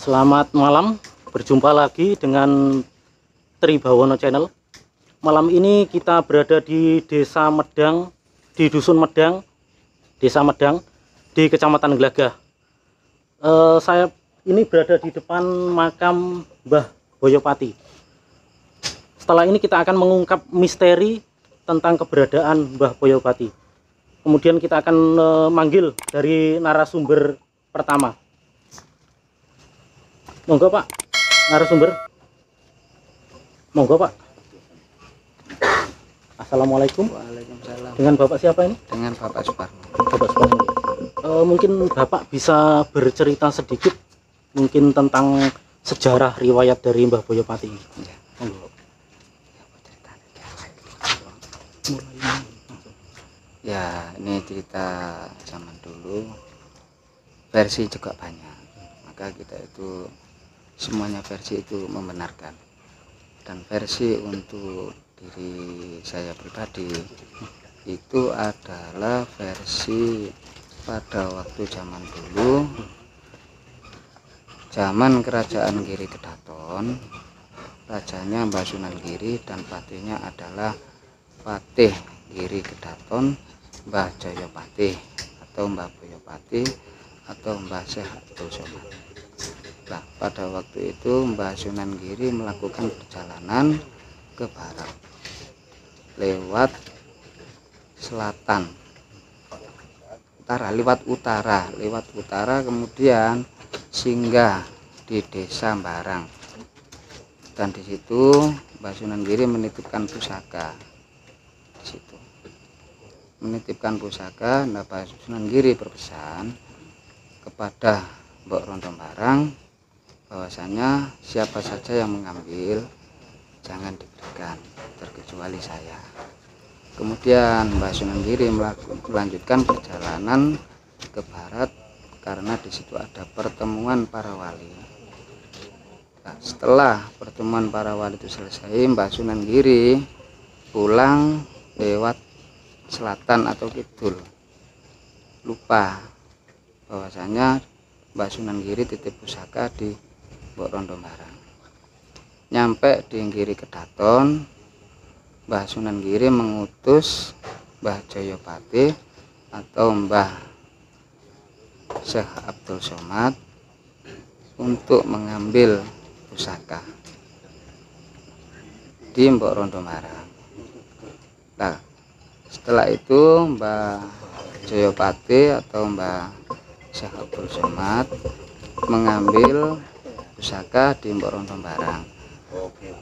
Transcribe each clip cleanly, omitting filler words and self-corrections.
Selamat malam, berjumpa lagi dengan Tribawono Channel. Malam ini kita berada di Desa Medang, di Dusun Medang, Desa Medang, di Kecamatan Glagah. Saya ini berada di depan makam Mbah Boyopati. Setelah ini kita akan mengungkap misteri tentang keberadaan Mbah Boyopati. Kemudian kita akan manggil dari narasumber pertama. Monggo Pak, narasumber. Monggo Pak. Assalamualaikum. Waalaikumsalam. Dengan Bapak siapa ini? Dengan Bapak Suparno. Bapak Suparno. Mungkin Bapak bisa bercerita sedikit mungkin tentang sejarah riwayat dari Mbah Boyopati. Ya. Monggo. Ya, ini cerita zaman dulu. Versi juga banyak. Maka kita itu semuanya versi itu membenarkan. Dan versi untuk diri saya pribadi itu adalah versi pada waktu zaman dulu, zaman kerajaan Giri Kedaton. Rajanya Mbah Sunan Giri dan patihnya adalah Patih Giri Kedaton, Mbah Jayapati atau Mbah Boyopati atau Mbah Syekh Abdul Somad. Nah, pada waktu itu Mbah Sunan Giri melakukan perjalanan ke barat lewat selatan, lewat utara, kemudian singgah di Desa Barang. Dan di situ Mbah Sunan Giri menitipkan pusaka. Di situ menitipkan pusaka. Nah, Mbah Sunan Giri berpesan kepada Mbok Rondo Barang bahwasanya siapa saja yang mengambil jangan diberikan terkecuali saya. Kemudian Mbah Sunan Giri melanjutkan perjalanan ke barat karena di situ ada pertemuan para wali. Nah, setelah pertemuan para wali itu selesai, Mbah Sunan Giri pulang lewat selatan atau kidul. Lupa bahwasanya Mbah Sunan Giri titip pusaka di Mbok Rondo Barang. Nyampe di Giri Kedaton, Mbah Sunan Giri mengutus Mbah Jayapati atau Mbah Syekh Abdul Somad untuk mengambil pusaka di Mbok Rondo Barang. Nah, setelah itu Mbah Jayapati atau Mbah Syekh Abdul Somad mengambil pusaka di Mbok Rondo Barang.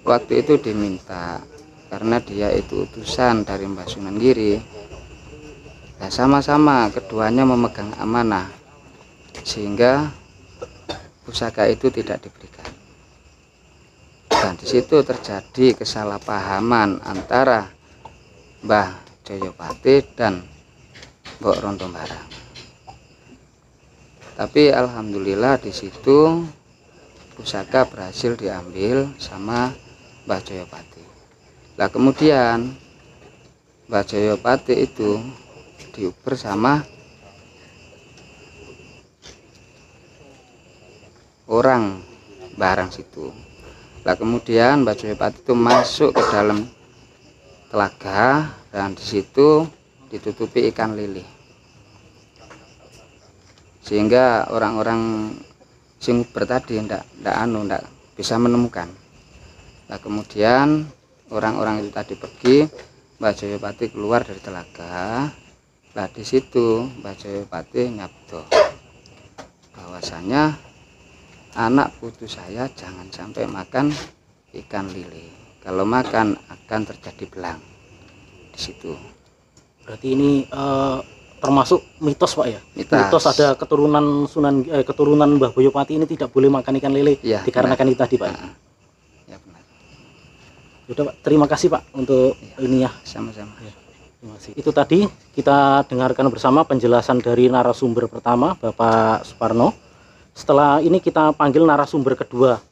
Waktu itu diminta karena dia itu utusan dari Mbah Sunan Giri. Nah, sama-sama keduanya memegang amanah sehingga pusaka itu tidak diberikan. Dan di situ terjadi kesalahpahaman antara Mbah Jayapati dan Mbok Rondo Barang. Tapi alhamdulillah di situ pusaka berhasil diambil sama Mbah Jayapati. Nah, kemudian Mbah Jayapati itu diuber sama orang barang situ. Nah, kemudian Mbah Jayapati itu masuk ke dalam telaga dan di situ ditutupi ikan lili. Sehingga orang-orang sing tadi ndak bisa menemukan. Nah, kemudian orang-orang itu tadi pergi, Mbah Jayapati keluar dari telaga. Nah, di situ Mbah Jayapati nyabdo bahwasanya anak putu saya jangan sampai makan ikan lili. Kalau makan akan terjadi belang. Di situ. Berarti ini termasuk mitos Pak ya? Mitos ada keturunan Mbah Boyopati ini tidak boleh makan ikan lele ya, dikarenakan itu tadi Pak. Ya benar. Sudah Pak, terima kasih Pak untuk ini ya. Sama-sama. Ya, terima kasih. Itu tadi kita dengarkan bersama penjelasan dari narasumber pertama Bapak Suparno. Setelah ini kita panggil narasumber kedua.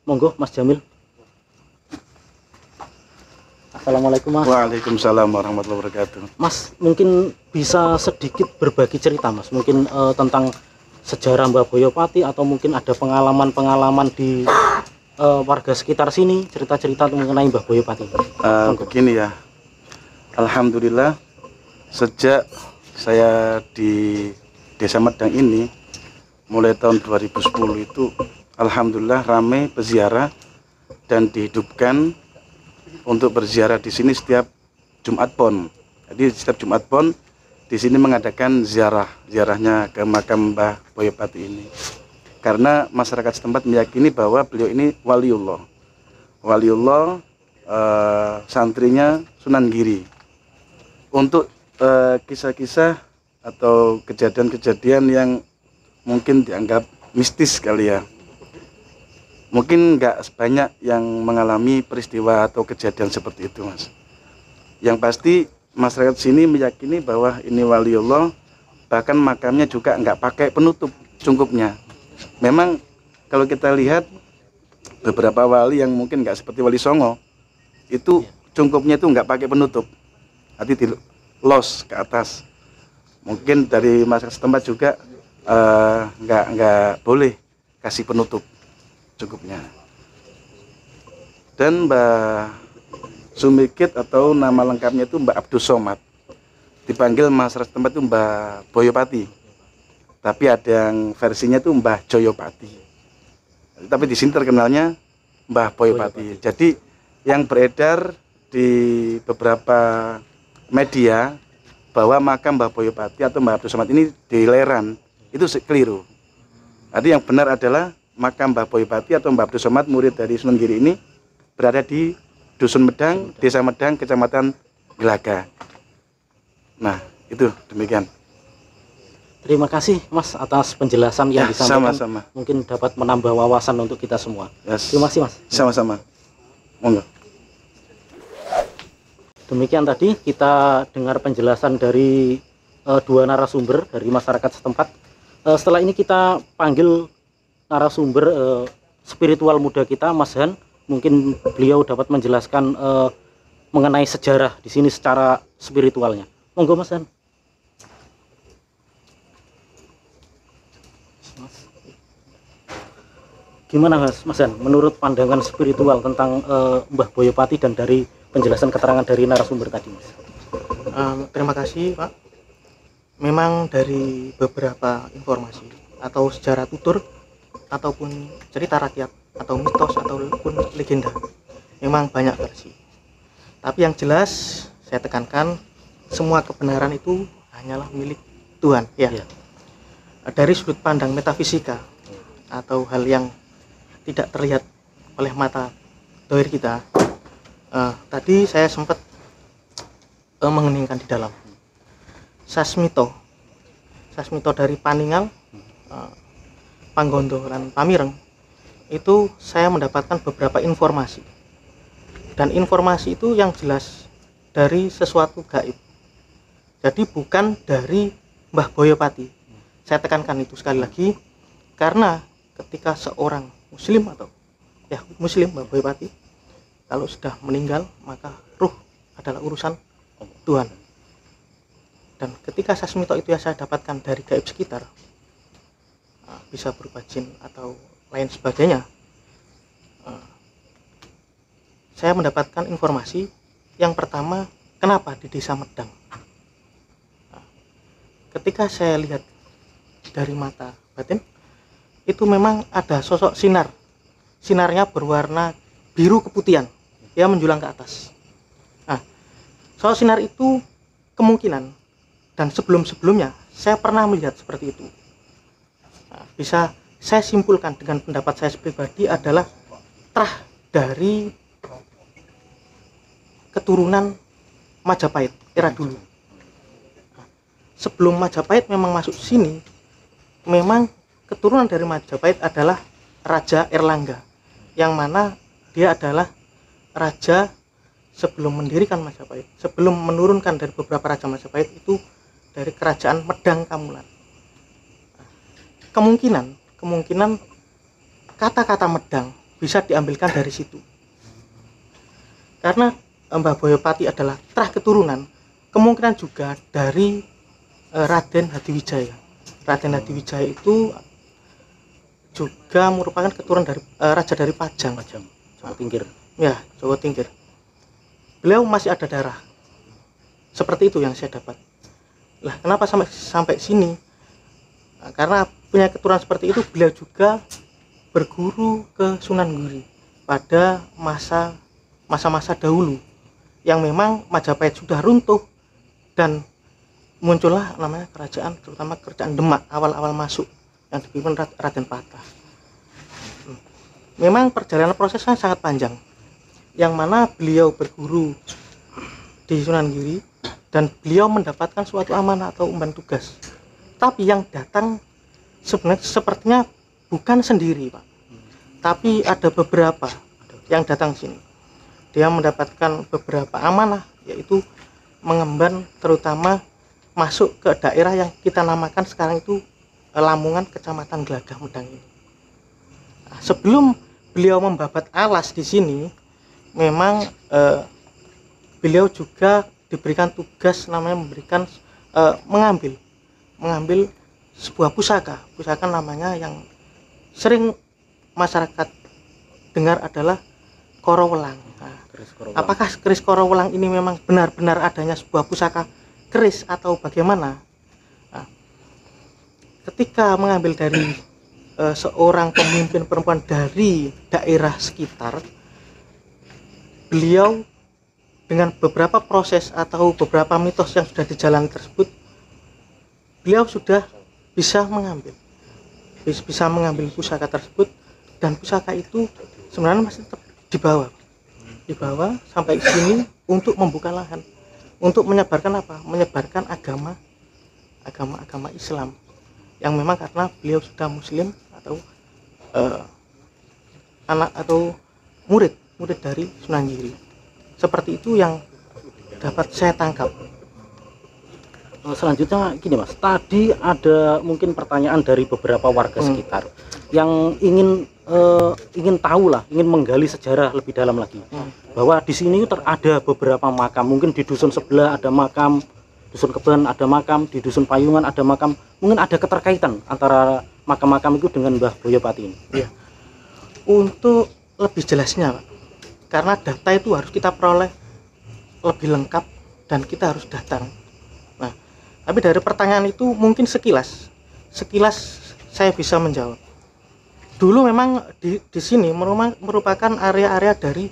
Monggo Mas Jamil. Assalamualaikum Mas. Waalaikumsalam warahmatullahi wabarakatuh. Mas, mungkin bisa sedikit berbagi cerita Mas, mungkin tentang sejarah Mbah Boyopati atau mungkin ada pengalaman-pengalaman di warga sekitar sini, cerita-cerita mengenai Mbah Boyopati. Begini ya, alhamdulillah sejak saya di Desa Medang ini mulai tahun 2010 itu alhamdulillah ramai peziarah dan dihidupkan untuk berziarah di sini setiap Jumat Pon. Jadi setiap Jumat Pon di sini mengadakan ziarahnya ke makam Mbah Boyopati ini. Karena masyarakat setempat meyakini bahwa beliau ini waliullah. Waliullah, santrinya Sunan Giri. Untuk kisah-kisah atau kejadian-kejadian yang mungkin dianggap mistis kali ya. Mungkin nggak sebanyak yang mengalami peristiwa atau kejadian seperti itu, Mas. Yang pasti masyarakat sini meyakini bahwa ini waliullah, bahkan makamnya juga nggak pakai penutup cungkupnya. Memang kalau kita lihat beberapa wali yang mungkin nggak seperti Wali Songo, itu cungkupnya itu nggak pakai penutup, nanti di los ke atas. Mungkin dari masyarakat setempat juga nggak boleh kasih penutup cungkupnya. Dan Mbah Sumikit atau nama lengkapnya itu Mbah Abdus Somad, dipanggil masyarakat tempat itu Mbah Boyopati, tapi ada yang versinya itu Mbah Joyopati, tapi di sini terkenalnya Mbah Boyopati. Jadi yang beredar di beberapa media bahwa makam Mbah Boyopati atau Mbah Abdus Somad ini di Leran, itu keliru. Jadi yang benar adalah makam Mbah Boyopati atau Mbah Abdus Somad murid dari Sunan Giri ini berada di Dusun Medang, Desa Medang, Kecamatan Gelaga. Nah, itu demikian. Terima kasih Mas atas penjelasan yang disampaikan. Sama-sama. Mungkin dapat menambah wawasan untuk kita semua. Terima kasih Mas. Sama-sama. Monggo. Demikian tadi kita dengar penjelasan dari dua narasumber dari masyarakat setempat. Setelah ini kita panggil narasumber spiritual muda kita, Mas Han. Mungkin beliau dapat menjelaskan mengenai sejarah di sini secara spiritualnya. Monggo Mas Han. Gimana Mas Han, menurut pandangan spiritual tentang Mbah Boyopati dan dari penjelasan keterangan dari narasumber tadi, Mas? Terima kasih Pak. Memang dari beberapa informasi atau sejarah tutur ataupun cerita rakyat atau mitos ataupun legenda, memang banyak versi. Tapi yang jelas saya tekankan, semua kebenaran itu hanyalah milik Tuhan ya. Dari sudut pandang metafisika atau hal yang tidak terlihat oleh mata dohir kita, tadi saya sempat mengeningkan di dalam Sasmito dari Paningal, Panggondo dan Pamireng. Itu saya mendapatkan beberapa informasi, dan informasi itu yang jelas dari sesuatu gaib, jadi bukan dari Mbah Boyopati. Saya tekankan itu sekali lagi, karena ketika seorang muslim atau ya muslim Mbah Boyopati kalau sudah meninggal, maka ruh adalah urusan Tuhan. Dan ketika Sasmito itu yang saya dapatkan dari gaib sekitar, bisa berupa jin atau lain sebagainya, saya mendapatkan informasi yang pertama, kenapa di Desa Medang. Ketika saya lihat dari mata batin, itu memang ada sosok sinarnya berwarna biru keputihan, ya menjulang ke atas. Nah, sosok sinar itu kemungkinan, dan sebelumnya saya pernah melihat seperti itu. Bisa saya simpulkan dengan pendapat saya pribadi adalah terah dari keturunan Majapahit era dulu. Sebelum Majapahit memang masuk sini, memang keturunan dari Majapahit adalah Raja Erlangga, yang mana dia adalah raja sebelum mendirikan Majapahit, sebelum menurunkan dari beberapa raja Majapahit itu dari kerajaan Medang Kamulan. Kemungkinan kata-kata Medang bisa diambilkan dari situ. Karena Mbah Boyopati adalah terah keturunan, kemungkinan juga dari Raden Hadiwijaya. Raden Hadiwijaya itu juga merupakan keturunan dari raja dari Pajang. Jawa Tingkir. Ya, Jawa Tingkir. Beliau masih ada darah. Seperti itu yang saya dapat. Lah, kenapa sampai sini? Nah, karena punya keturunan seperti itu, beliau juga berguru ke Sunan Giri pada masa-masa dahulu yang memang Majapahit sudah runtuh dan muncullah namanya kerajaan, terutama kerajaan Demak awal-awal masuk yang dipimpin Raden Patah. Memang perjalanan prosesnya sangat panjang, yang mana beliau berguru di Sunan Giri dan beliau mendapatkan suatu amanah atau umpan tugas. Tapi yang datang sebenarnya sepertinya bukan sendiri, Pak. Tapi ada beberapa yang datang sini. Dia mendapatkan beberapa amanah, yaitu mengemban, terutama masuk ke daerah yang kita namakan sekarang itu Lamongan, Kecamatan Glagah Medang ini. Nah, sebelum beliau membabat alas di sini, memang beliau juga diberikan tugas namanya mengambil sebuah pusaka namanya yang sering masyarakat dengar adalah Korowelang. Nah, apakah keris Korowelang ini memang benar-benar adanya sebuah pusaka keris atau bagaimana? Nah, ketika mengambil dari seorang pemimpin perempuan dari daerah sekitar, beliau dengan beberapa proses atau beberapa mitos yang sudah dijalani tersebut, beliau sudah bisa mengambil pusaka tersebut, dan pusaka itu sebenarnya masih tetap dibawa sampai sini untuk membuka lahan, untuk menyebarkan apa? Menyebarkan agama Islam yang memang karena beliau sudah Muslim atau anak atau murid dari Sunan Giri. Seperti itu yang dapat saya tangkap. Selanjutnya gini Mas, tadi ada mungkin pertanyaan dari beberapa warga sekitar yang ingin tahu lah, ingin menggali sejarah lebih dalam lagi, bahwa di sini ada beberapa makam, mungkin di dusun sebelah ada makam, dusun Keben ada makam, di dusun Payungan ada makam, mungkin ada keterkaitan antara makam-makam itu dengan Mbah Boyopati ini. Ya. Untuk lebih jelasnya, Pak, karena data itu harus kita peroleh lebih lengkap dan kita harus datang. Nah, tapi dari pertanyaan itu mungkin sekilas saya bisa menjawab. Dulu memang di sini merupakan area-area dari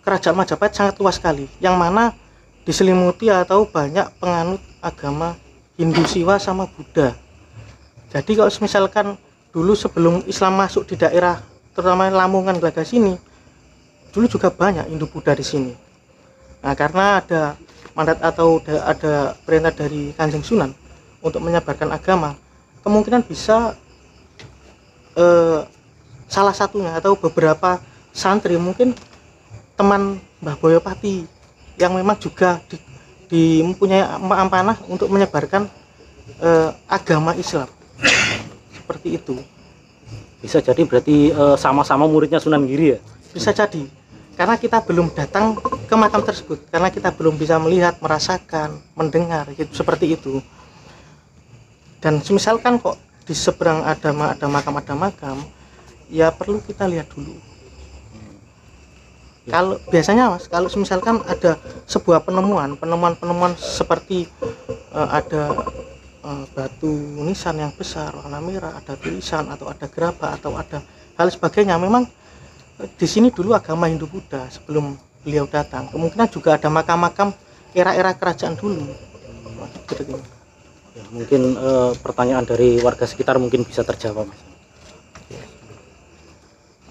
kerajaan Majapahit sangat luas sekali, yang mana diselimuti atau banyak penganut agama Hindu Siwa sama Buddha. Jadi kalau misalkan dulu sebelum Islam masuk di daerah terutama Lamongan Glagah sini, dulu juga banyak Hindu Buddha di sini. Nah, karena ada mandat atau ada perintah dari Kanjeng Sunan untuk menyebarkan agama, kemungkinan bisa salah satunya atau beberapa santri, mungkin teman Mbah Boyopati yang memang juga mempunyai amanah untuk menyebarkan agama Islam. Seperti itu. Bisa jadi berarti sama-sama muridnya Sunan Giri ya? Bisa jadi, karena kita belum datang ke makam tersebut, karena kita belum bisa melihat, merasakan, mendengar, gitu, seperti itu. Dan misalkan kok di seberang ada makam, ya perlu kita lihat dulu. Kalau biasanya Mas, kalau misalkan ada sebuah penemuan seperti ada batu nisan yang besar warna merah, ada tulisan atau ada gerabah atau ada hal sebagainya, memang di sini dulu agama Hindu Buddha sebelum beliau datang. Kemungkinan juga ada makam-makam era-era kerajaan dulu. Ya, mungkin pertanyaan dari warga sekitar mungkin bisa terjawab Mas.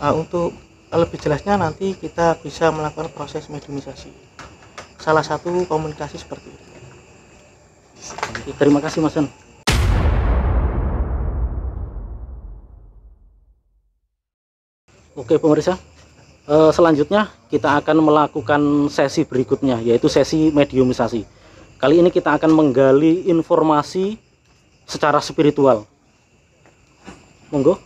Untuk lebih jelasnya nanti kita bisa melakukan proses mediumisasi, salah satu komunikasi seperti itu. Terima kasih Mas Son. Oke pemirsa, selanjutnya kita akan melakukan sesi berikutnya, yaitu sesi mediumisasi. Kali ini kita akan menggali informasi secara spiritual. Monggo.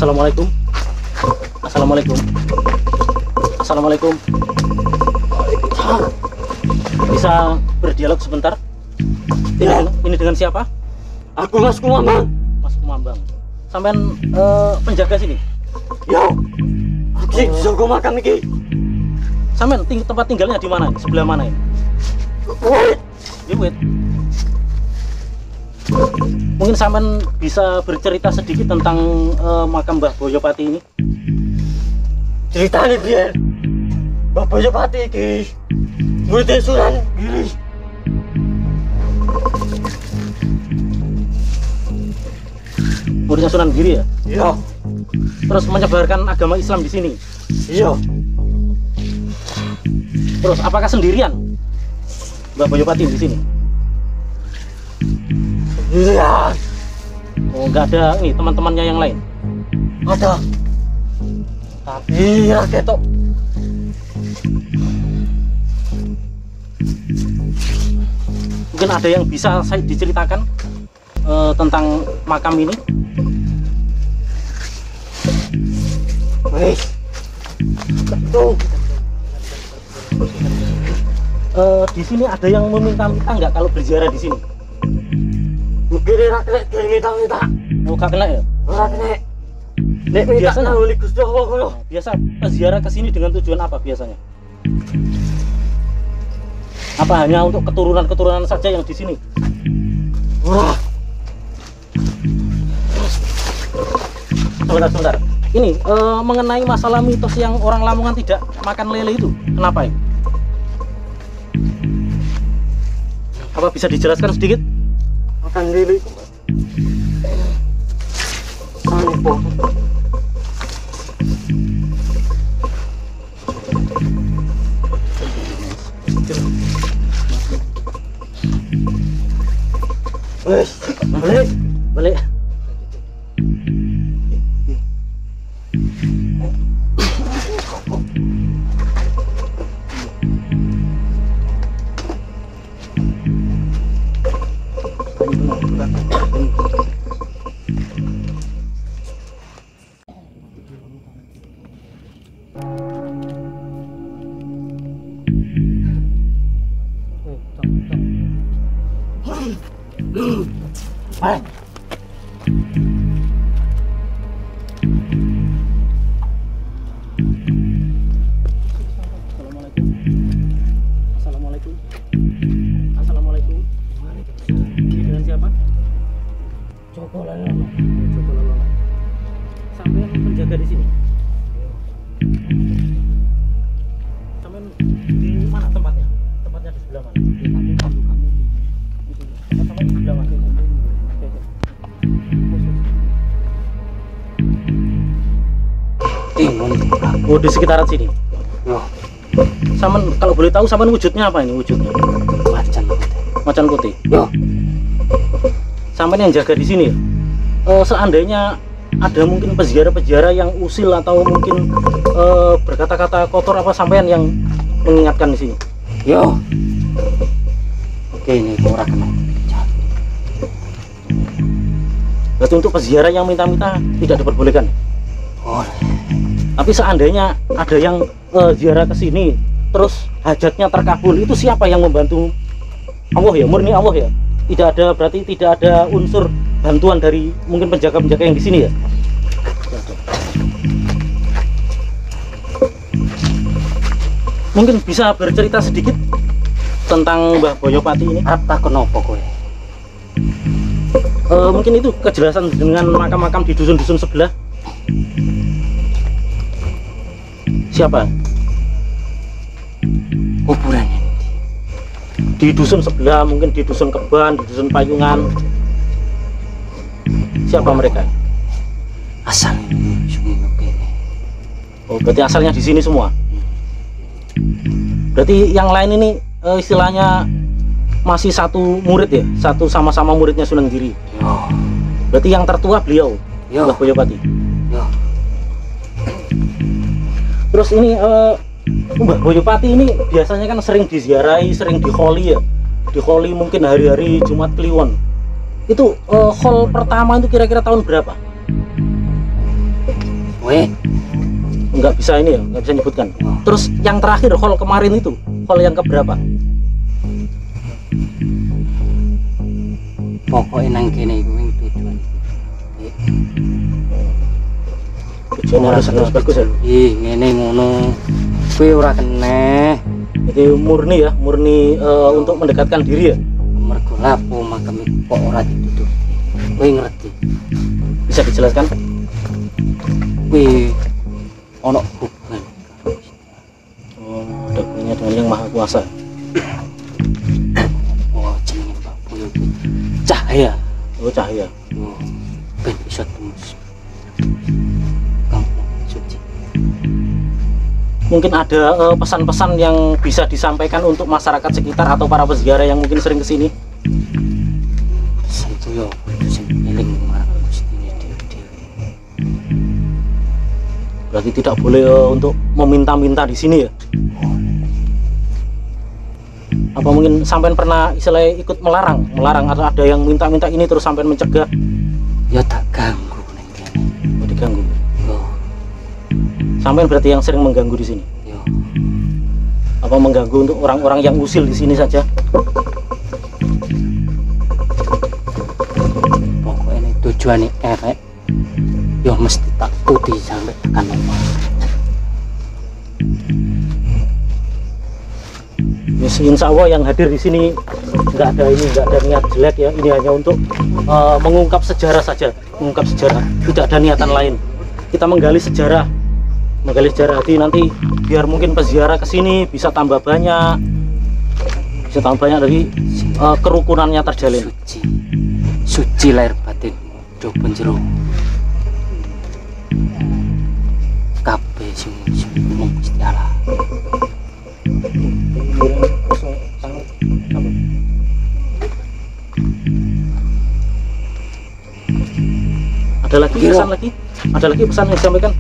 Assalamualaikum. Assalamualaikum. Assalamualaikum. Bisa berdialog sebentar? Ini dengan siapa? Aku Mas Kumambang. Mas Kumambang. Sampean penjaga sini? Yo. Aku sih jago makam iki. Sampean tempat tinggalnya di mana? Sebelah mana ini? Wait. Ya, wait. Mungkin sampean bisa bercerita sedikit tentang makam Mbah Boyopati ini? Ceritanya biar Mbah Boyopati iki murid Sunan Giri. Muridnya Sunan Giri ya? Iya. Terus menyebarkan agama Islam di sini? Iya. Terus apakah sendirian Mbah Boyopati di sini? Iya. Oh, nggak ada nih teman-temannya yang lain? Ada. Tapi ya ketok. Mungkin ada yang bisa saya diceritakan tentang makam ini? Wih. Tuh. Di sini ada yang meminta-minta nggak kalau berziarah di sini? Mungkin dia kena minta-minta. Oh, nggak kena ya? Ora kena. Nek minta Biasanya? nang Gusti Allah kono. Biasa ziarah ke sini dengan tujuan apa biasanya? Apa hanya untuk keturunan-keturunan saja yang di sini? Wah. Sebentar. Ini mengenai masalah mitos yang orang Lamongan tidak makan lele itu, kenapa ini? Apa bisa dijelaskan sedikit? Makan lele. Aneh po. Wes, Balik. Assalamualaikum. Assalamualaikum. Ini dengan siapa? Joko Lalono. Joko Lalono. Sampai penjaga di sini. Sampai di mana tempatnya? Tempatnya di sebelah mana? Sampai di sebelah mana? Oh, di sekitaran sini. Yo, Saman, kalau boleh tahu saman wujudnya apa ini wujudnya? Macan putih. yo. Saman yang jaga di sini. Seandainya ada mungkin peziarah-peziarah yang usil atau mungkin berkata-kata kotor apa sampean yang mengingatkan di sini? Yo. Oke, ini kurang kena. Berarti untuk peziarah yang minta-minta tidak diperbolehkan. Oh, Tapi seandainya ada yang ziarah ke sini terus hajatnya terkabul, itu siapa yang membantu? Allah ya, murni Allah ya. Tidak ada, berarti tidak ada unsur bantuan dari mungkin penjaga-penjaga yang di sini ya. Mungkin bisa bercerita sedikit tentang Mbah Boyopati ini. Apa kenapa kowe? Mungkin itu kejelasan dengan makam-makam di dusun-dusun sebelah. Siapa? Kuburannya Di dusun sebelah, mungkin di dusun Keban, di dusun Payungan. Siapa mereka? asalnya semua kene. Oh, berarti asalnya di sini semua. Berarti yang lain ini istilahnya masih satu murid ya, satu sama-sama muridnya Sunan Giri. Yo, Berarti yang tertua beliau, Yo. Mbah Boyopati. yo. Terus ini Mbah Boyopati ini biasanya kan sering diziarahi, sering dikholi ya. Dikholi mungkin hari-hari Jumat Kliwon. Itu khol pertama itu kira-kira tahun berapa? Kowe Nggak bisa ini ya, nggak bisa nyebutkan. Terus yang terakhir khol kemarin itu, khol yang keberapa? pokoknya nang kene iku wing tujuan. Tujuannya harus bagus ya. Ih, ngene ngono. Kowe ora kene. Itu murni ya, murni untuk mendekatkan diri ya. Mergo lapo makam iku kok ora ditutup. Kowe ngerti? Bisa dijelaskan? Kowe ono hubungan. Oh, ada hubungannya dengan yang maha kuasa. Oh, jenenge Mbak Boyo kuwi cahaya. Oh, cahaya. Oh, ben iso tembus. Kamu suci. Mungkin ada pesan-pesan yang bisa disampaikan untuk masyarakat sekitar atau para peziarah yang mungkin sering kesini. Pesan ku yo kudu sing eling marang Gustine dhewe-dhewe. Berarti tidak boleh untuk meminta-minta di sini ya. Apa mungkin sampean pernah istilahnya ikut melarang atau ada yang minta-minta ini terus sampean mencegah? Ya tak ganggu ning kene. Oh, diganggu. Yo, Sampean berarti yang sering mengganggu di sini. yo. Apa mengganggu untuk orang-orang yang usil di sini saja? Pokoknya tujuannya erek. Yo mesti tak tuti sampai tekan omah. Insya Allah yang hadir di sini nggak ada niat jelek ya. Ini hanya untuk mengungkap sejarah saja, mengungkap sejarah. Tidak ada niatan lain. Kita menggali sejarah hati nanti biar mungkin peziarah ke sini bisa tambah banyak, lagi kerukunannya terjalin. Suci lahir batin do penjero. Kabeh sing ngomong Gusti Allah. Ada lagi pesan lagi? Ada lagi pesan yang disampaikan?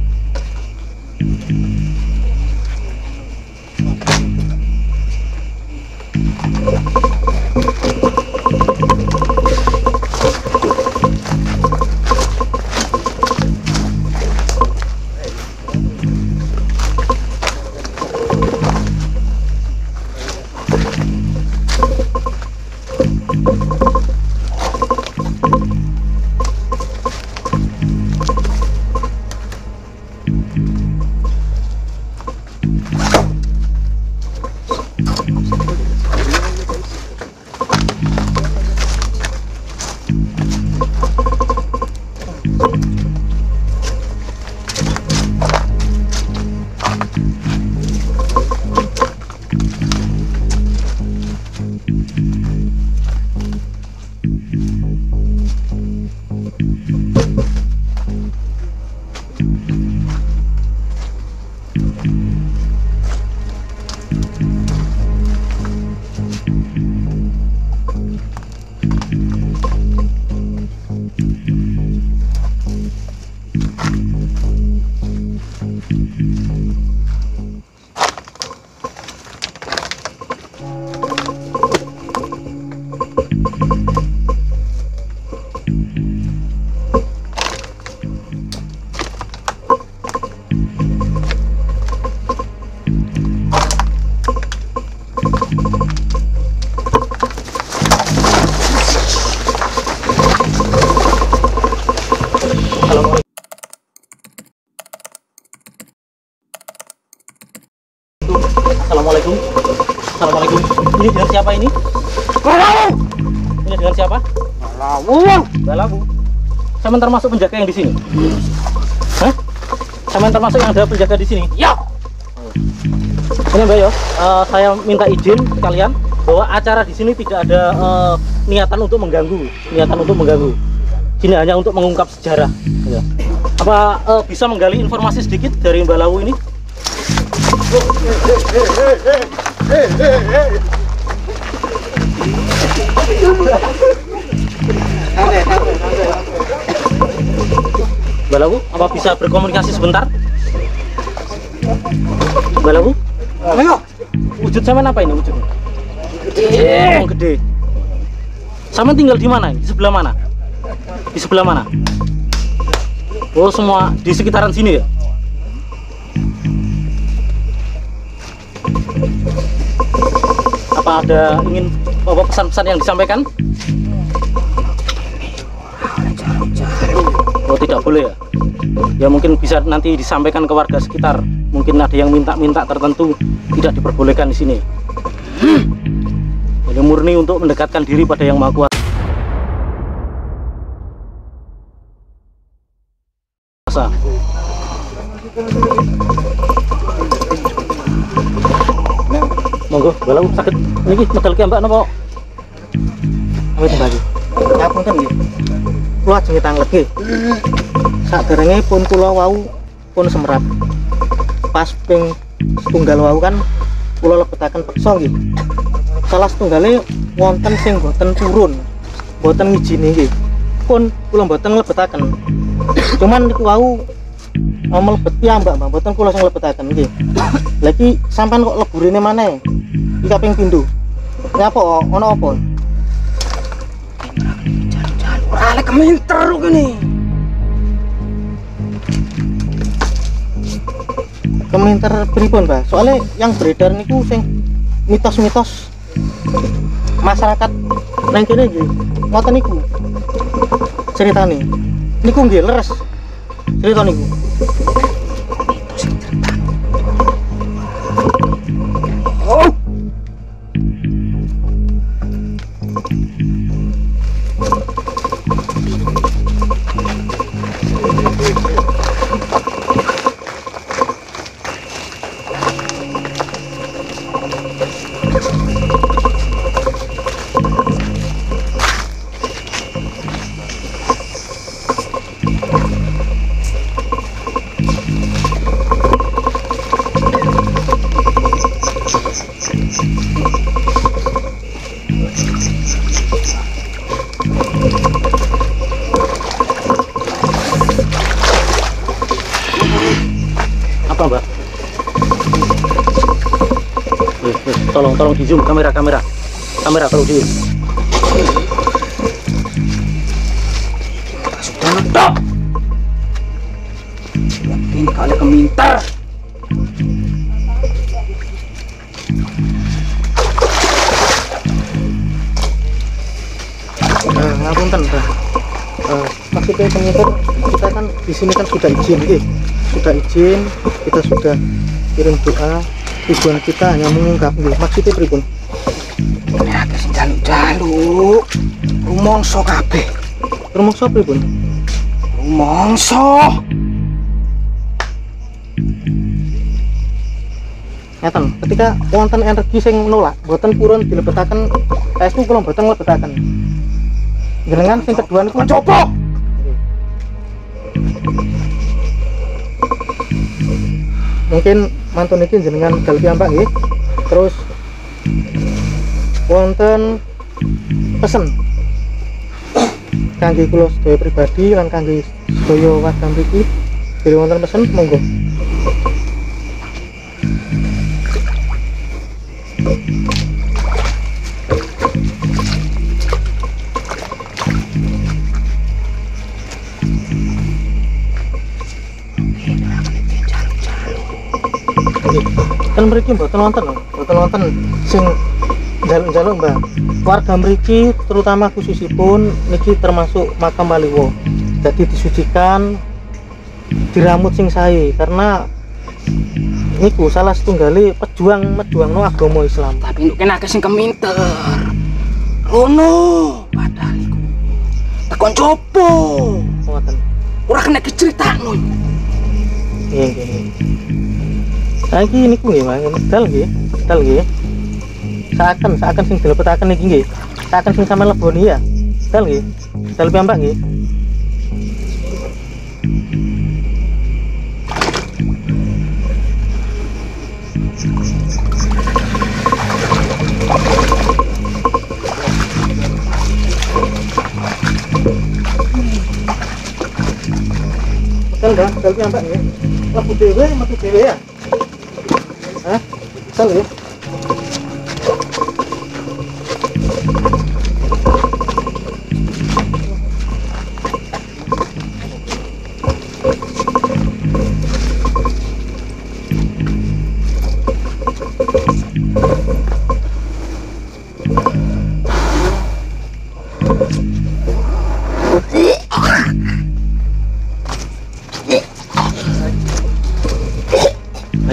Assalamualaikum. Assalamualaikum. Ini dengan siapa ini? Ini dengan siapa? Balawu. Saya termasuk penjaga yang di sini. Hah? Saya termasuk yang ada penjaga di sini. Ya. Ini Mbak Yo, saya minta izin sekalian bahwa acara di sini tidak ada niatan untuk mengganggu, Ini hanya untuk mengungkap sejarah. Ya. Apa bisa menggali informasi sedikit dari Mbak Lawu ini? Mbak Lawu, apa bisa berkomunikasi sebentar? Mbak Lawu? Ayo. Wujud sama apa ini wujudnya? Gede. Oh, gede. Sama tinggal di mana? Di sebelah mana? Di sebelah mana? Oh, semua di sekitaran sini ya? Apa ada ingin pesan-pesan yang disampaikan? Oh, tidak boleh ya? Ya mungkin bisa nanti disampaikan ke warga sekitar. Mungkin ada yang minta-minta tertentu tidak diperbolehkan di sini. Jadi murni untuk mendekatkan diri pada Yang Maha Kuasa. Monggo, Balawu sakit niki medal ki Mbak napa? Awit Mbak. Ngapunten nggih. Kula ajeng tanglet nggih. Saderenge pun kula wau pun semerap. Pas ping setunggal wau kan kula lebetaken peksa nggih. Salah setunggale wonten sing boten turun, boten ngijini nggih. Pun kula boten lebetaken. Cuman niku wau mlebet piyambak Mbak, boten kula sing lebetaken nggih. Lah iki sampean kok leburine maneh? Iki kaping pindho. Nyapa ana apa? Ora lek keminter kene. Komentar pripun, Mbak? Soalnya yang beredar niku sing mitos-mitos masyarakat nang kene nggih. Ngoten niku. Ceritane. Niku nggih leres. Cerita niku. Oh. Apa Mbak? Tolong di zoom kamera kalau di zoom. Sudah ngetok. Ini kali keminter. Ngapunten, Mbak. Maksudnya penyiar kita kan di sini kan sudah izin, sudah izin, kita sudah kirim doa. Tujuan kita hanya mengungkap, maksudnya pripun? Ini akeh sing jaluk-jaluk. Rumangsa kabeh. Rumangsa pripun? Rumangsa. Ngeten, ketika wonten energi sing menolak, boten purun dilebetaken, saestu kula boten nglebetaken. Jenengan sing kedua niku coba. Mungkin mantun iki jenengan dal piyambak nggih. Terus wonten pesen kangge kula sedaya pribadi lan kangge sedaya warga mriki. Bila wonten pesen monggo. Kan mriki mboten wonten sing njaluk-njaluk Mbak. Warga mriki terutama khususipun niki termasuk makam Waliwo. Jadi disucikan, diramut sing sae karena niku salah setunggali pejuang no agama Islam. Tapi nduk kene akeh sing keminter. Rono padahal iku tekon copo. Ngoten. Ora kena diceritakno. Nggih. Saiki niku nggih Mas, dal nggih. Seakan sing dilebetaken niki nggih. Seakan sing sampean leboni ya. Dal nggih. Dal piyambak nggih. Dal piyambak nggih. Lebu dhewe metu dhewe ya. Hah? Dal nggih.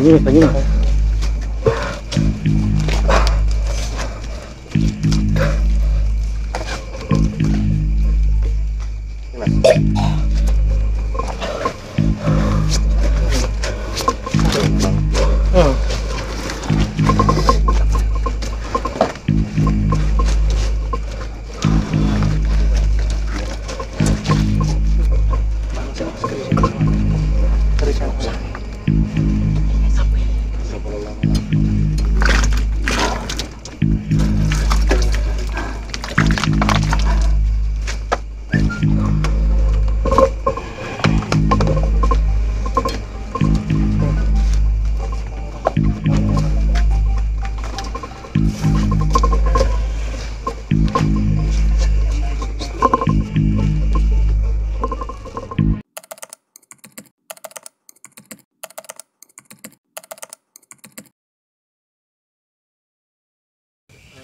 Banyu.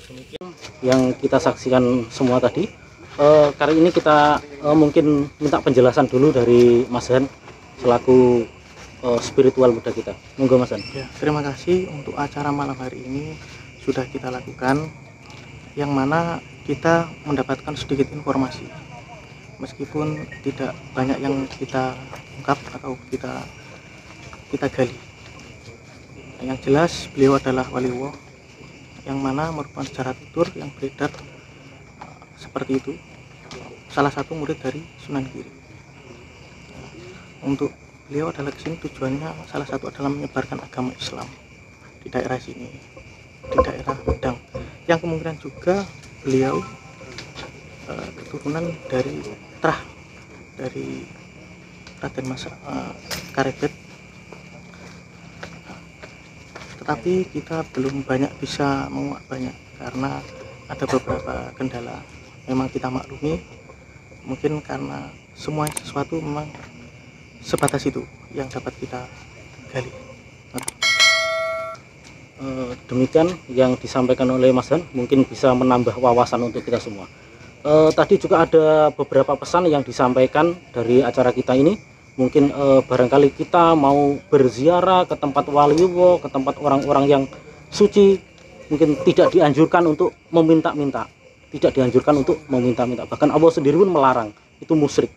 Demikian yang kita saksikan semua tadi. Kali ini kita mungkin minta penjelasan dulu dari Mas Han selaku spiritual muda kita. Monggo Mas Han. Ya, terima kasih untuk acara malam hari ini sudah kita lakukan, yang mana kita mendapatkan sedikit informasi meskipun tidak banyak yang kita ungkap atau kita gali. Yang jelas beliau adalah waliullah, yang mana merupakan sejarah tutur yang beredar seperti itu, salah satu murid dari Sunan Giri. Untuk beliau adalah kesini tujuannya salah satu adalah menyebarkan agama Islam di daerah sini, di daerah Medang, yang kemungkinan juga beliau keturunan dari dari Raden Mas Karebet. Tetapi kita belum banyak bisa menguak banyak karena ada beberapa kendala. Memang kita maklumi, mungkin karena semua sesuatu memang sebatas itu yang dapat kita gali. Demikian yang disampaikan oleh Mas Han, mungkin bisa menambah wawasan untuk kita semua. Tadi juga ada beberapa pesan yang disampaikan dari acara kita ini. Mungkin barangkali kita mau berziarah ke tempat waliullah, ke tempat orang-orang yang suci, mungkin tidak dianjurkan untuk meminta-minta, bahkan Allah sendiri pun melarang, itu musyrik.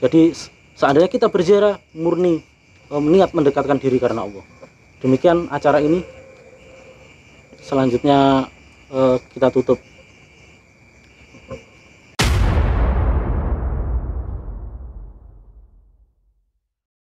Jadi seandainya kita berziarah murni niat mendekatkan diri karena Allah. Demikian acara ini, selanjutnya kita tutup.